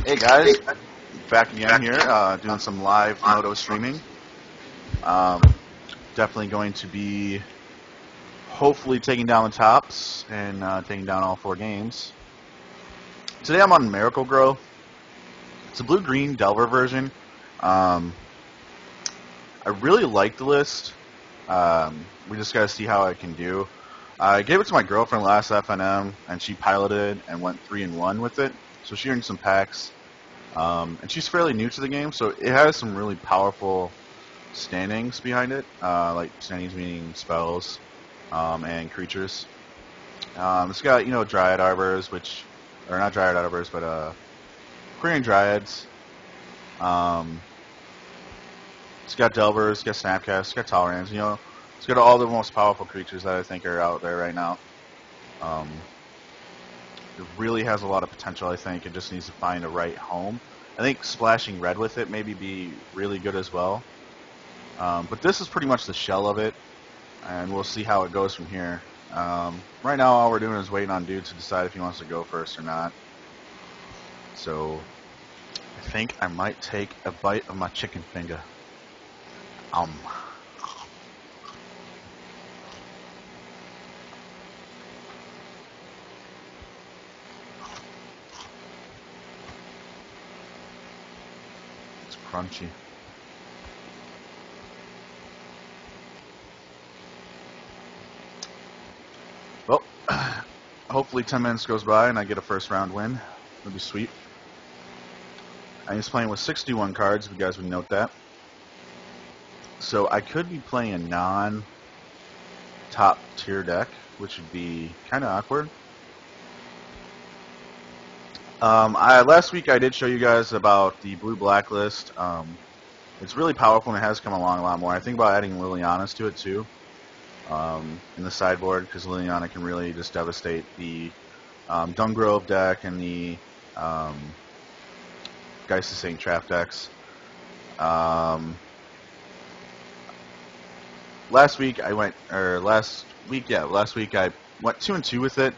Hey guys, back again here, doing some live Moto streaming. Um, Definitely going to be hopefully taking down the tops and taking down all 4 games. Today I'm on Miracle Grow. It's a blue-green Delver version. Um, I really like the list. We just got to see how I can do. I gave it to my girlfriend last FNM, and she piloted and went 3-1 with it. So she earned some packs. And she's fairly new to the game, so it has some really powerful standings behind it, like standings meaning spells and creatures. It's got Dryad Arbors, which or not Dryad Arbors, but Quirion Dryads. Um, it's got Delvers, it's got Snapcasts, it's got Tolerance. It's got all the most powerful creatures that I think are out there right now. Um, it really has a lot of potential. I think it just needs to find a right home. I think splashing red with it maybe be really good as well. But this is pretty much the shell of it, and we'll see how it goes from here. Right now, all we're doing is waiting on Dude to decide if he wants to go first or not. So, I think I might take a bite of my chicken finger. Um. It's crunchy. Well, hopefully 10 minutes goes by and I get a first round win. That'd be sweet. I'm just playing with 61 cards, if you guys would note that. So I could be playing a non-top tier deck, which would be kind of awkward. Last week I did show you guys about the blue blacklist. It's really powerful and it has come along a lot more. I think about adding Lilianas to it too in the sideboard, because Liliana can really just devastate the Dungrove deck and the Geist of Saint Trap decks. Last week I went 2-2 with it.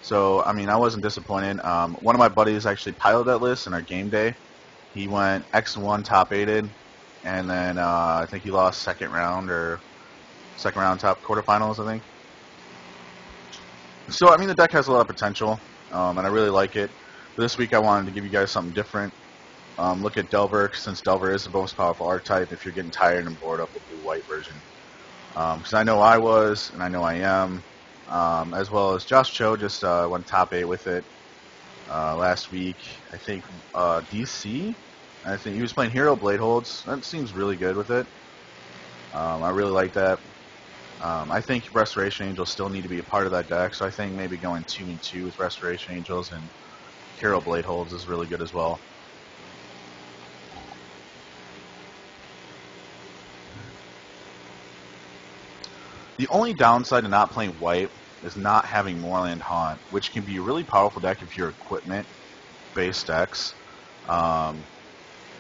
So, I mean, I wasn't disappointed. One of my buddies actually piloted that list in our game day. He went X1 top 8'd, and then I think he lost second round top quarterfinals, I think. So, I mean, the deck has a lot of potential, and I really like it. But this week I wanted to give you guys something different. Look at Delver, since Delver is the most powerful archetype if you're getting tired and bored of the blue-white version. Because I know I was, and I know I am. As well as Josh Cho just went top 8 with it last week. I think DC. I think he was playing Hero Blade Holds. That seems really good with it. I really like that. I think Restoration Angels still need to be a part of that deck, so I think maybe going 2-2 with Restoration Angels and Hero Blade Holds is really good as well. The only downside to not playing white is not having Moorland Haunt, which can be a really powerful deck if you're equipment-based decks.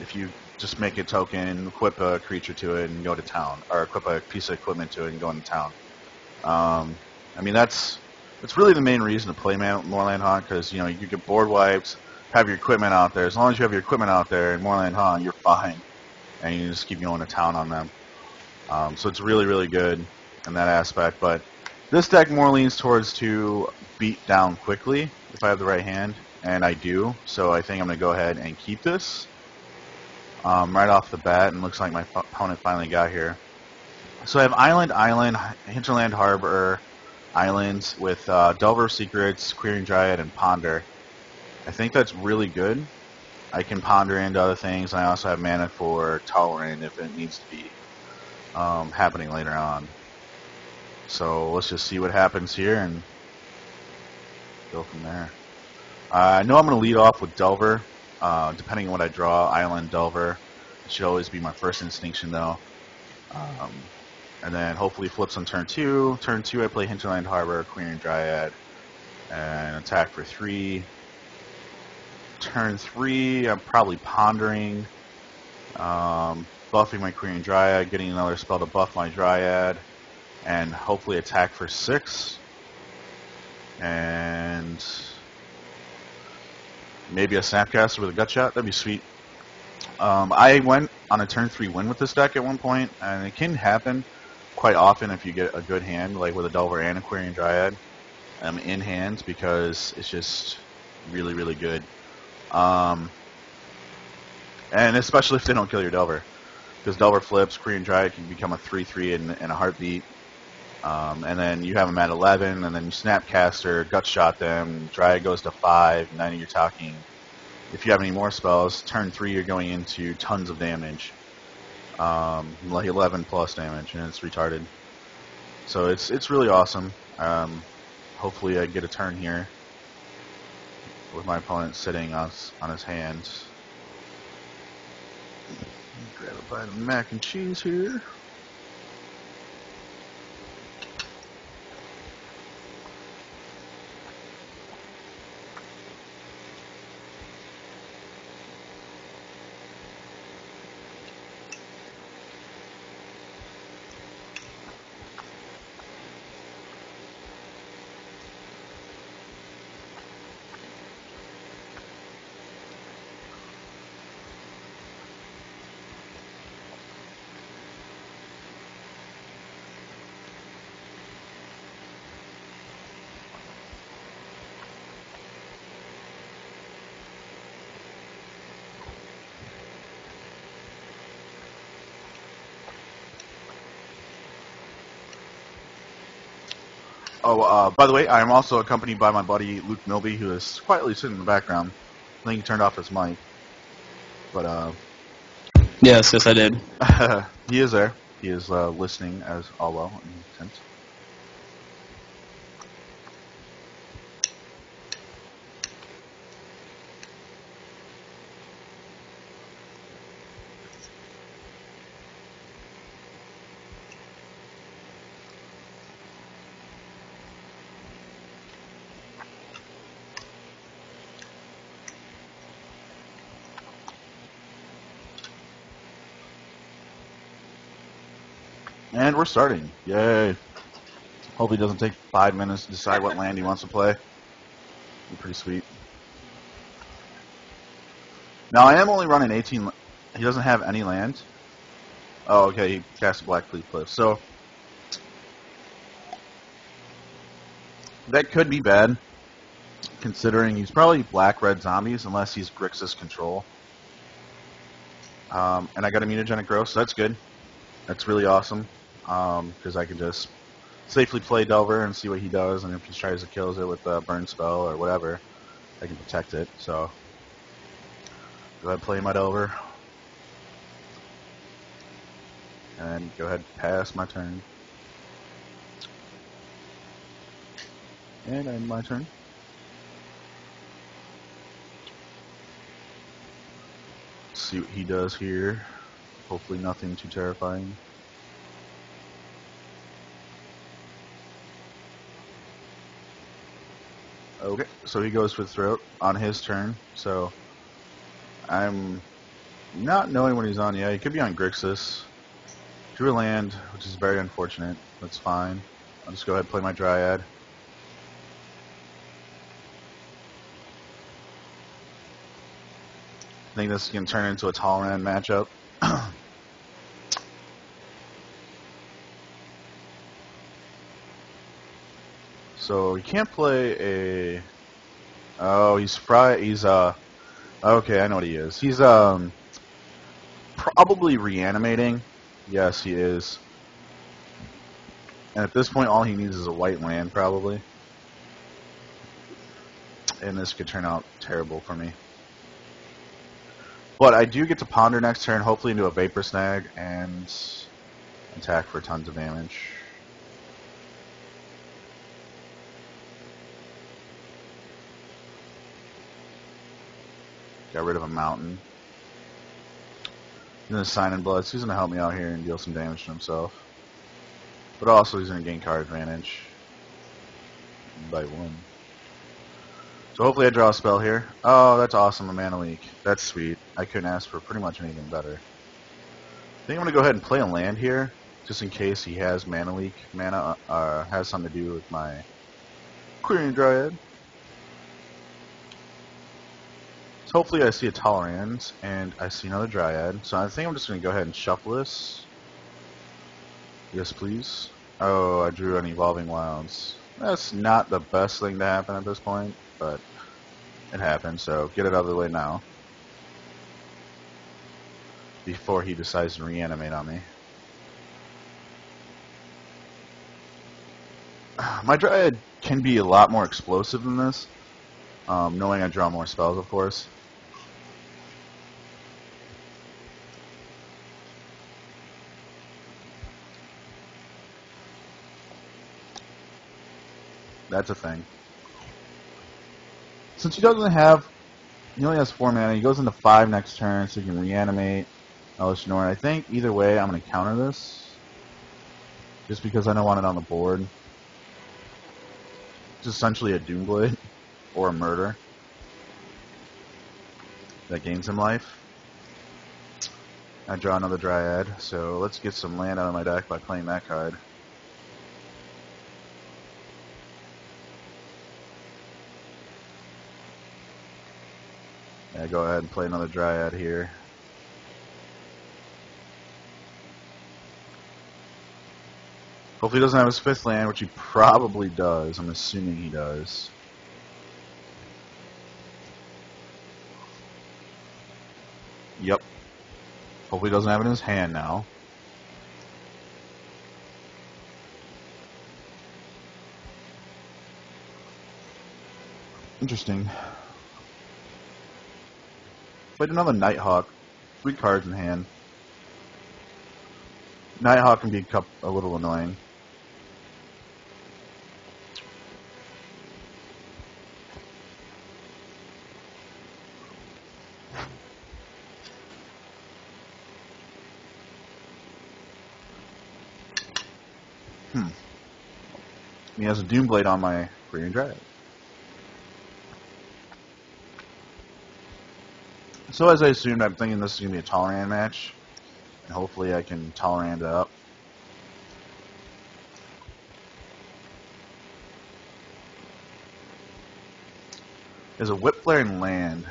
If you just make a token, equip a creature to it, and go to town, or equip a piece of equipment to it and go into town. I mean, that's really the main reason to play Moorland Haunt, because you get board wipes, have your equipment out there. As long as you have your equipment out there in Moorland Haunt, you're fine, and you just keep going to town on them. So it's really, really good in that aspect, but this deck more leans towards to beat down quickly if I have the right hand, and I do, so I think I'm going to go ahead and keep this right off the bat, and looks like my opponent finally got here. So I have Island, Hinterland Harbor, Islands with Delver Secrets, Quirion Dryad, and Ponder. I think that's really good. I can ponder into other things, and I also have mana for Tolerant if it needs to be happening later on. So let's just see what happens here and go from there. I know I'm going to lead off with Delver. Depending on what I draw, Island, Delver. It should always be my first instinction, though. And then hopefully flips on turn 2. Turn 2 I play Hinterland Harbor, Quirion Dryad, and attack for 3. Turn 3 I'm probably pondering, buffing my Quirion Dryad, getting another spell to buff my Dryad, and hopefully attack for 6. And maybe a Snapcaster with a Gut Shot. That'd be sweet. I went on a turn 3 win with this deck at one point, and it can happen quite often if you get a good hand, like with a Delver and Aquarian Dryad in hand, because it's just really, really good. And especially if they don't kill your Delver, because Delver flips, Aquarian Dryad can become a 3/3 in a heartbeat. And then you have them at 11, and then you Snapcaster, Gut Shot them, Dryad goes to 5, and then you're talking, if you have any more spells, turn 3 you're going into tons of damage. Like 11 plus damage, and it's retarded. So it's really awesome. Hopefully I get a turn here with my opponent sitting on his hand. Grab a bite of mac and cheese here. Oh, by the way, I am also accompanied by my buddy Luke Milby, who is quietly sitting in the background. I think he turned off his mic. But, Yes, I did. he is there. He is listening as all well in sense. And we're starting. Yay. Hopefully it doesn't take 5 minutes to decide what land he wants to play. Be pretty sweet. Now I am only running 18. He doesn't have any land. Oh, okay. He cast a Blackleaf Cliff. So that could be bad, considering he's probably black-red zombies unless he's Grixis control. And I got a mutagenic growth, so that's good. That's really awesome, because I can just safely play Delver and see what he does, and if he tries to kill it with a burn spell or whatever, I can protect it. So go ahead and play my Delver, and go ahead and pass my turn. And end my turn. See what he does here. Hopefully nothing too terrifying. Okay, so he goes for Throat on his turn. So I'm not knowing what he's on yet. He could be on Grixis. Drew a land, which is very unfortunate. That's fine. I'll just go ahead and play my Dryad. I think this can turn into a Talrand matchup. So he can't play a... Oh, he's okay, I know what he is. He's probably reanimating. Yes, he is. And at this point, all he needs is a white land, probably. And this could turn out terrible for me. But I do get to ponder next turn, hopefully into a Vapor Snag, and attack for tons of damage. Got rid of a mountain. And then Sign in Blood, so he's going to help me out here and deal some damage to himself. But also he's going to gain card advantage by 1. So hopefully I draw a spell here. Oh, that's awesome, a Mana Leak. That's sweet. I couldn't ask for pretty much anything better. I think I'm going to go ahead and play a land here, just in case he has Mana Leak. Mana has something to do with my Aquarian Dryad. Hopefully I see a Tolerant, and I see another Dryad. So I think I'm just going to go ahead and shuffle this. Yes, please. Oh, I drew an Evolving Wilds. That's not the best thing to happen at this point, but it happened, so get it out of the way now. Before he decides to reanimate on me. My Dryad can be a lot more explosive than this, knowing I draw more spells, of course. That's a thing. Since he doesn't have, he only has 4 mana, he goes into 5 next turn, so he can reanimate Elesh Norn. I think either way I'm going to counter this, just because I don't want it on the board. It's essentially a Doomblade, or a Murder, that gains him life. I draw another Dryad, so let's get some land out of my deck by playing that card. Yeah, go ahead and play another Dryad here. Hopefully he doesn't have his 5th land, which he probably does. I'm assuming he does. Yep. Hopefully he doesn't have it in his hand now. Interesting. Played another Nighthawk. 3 cards in hand. Nighthawk can be a little annoying. He has a Doomblade on my Green Dryad. So as I assumed, I'm thinking this is going to be a Tolerant match. And hopefully I can Tolerant it up. There's a Whip Flare and land.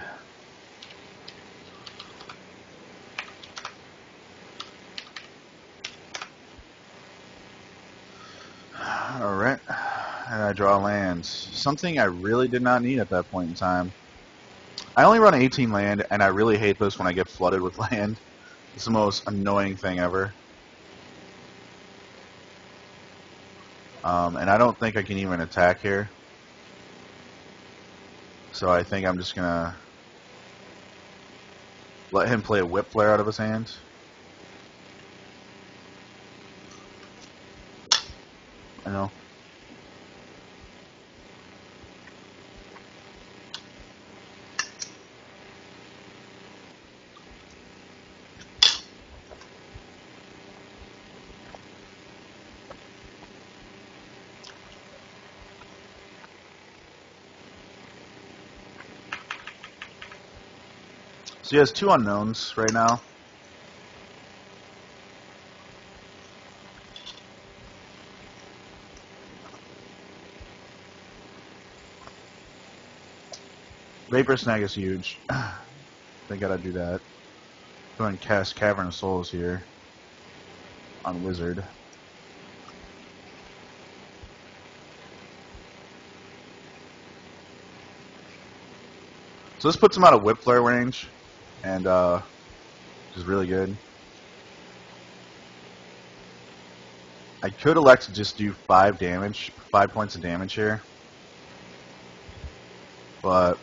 Alright. And I draw lands. Something I really did not need at that point in time. I only run 18 land, and I really hate this when I get flooded with land. It's the most annoying thing ever. And I don't think I can even attack here. So I think I'm just gonna let him play a Whip Flare out of his hand. I know. So he has 2 unknowns right now. Vapor Snag is huge. They gotta do that. Go ahead and cast Cavern of Souls here on Wizard. So this puts him out of Whip Flare range, and which is really good. I could elect to just do 5 points of damage here, but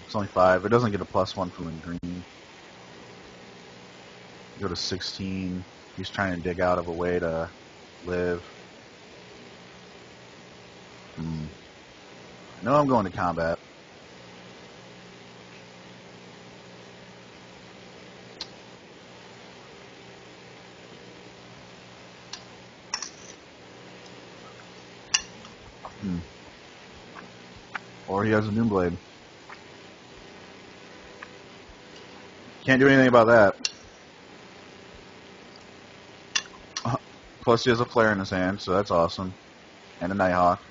it's only 5. It doesn't get a +1 from the green. Go to 16. He's trying to dig out of a way to live. No, I'm going to combat. Or he has a Doomblade. Can't do anything about that. Plus he has a Flare in his hand, so that's awesome. And a Nighthawk.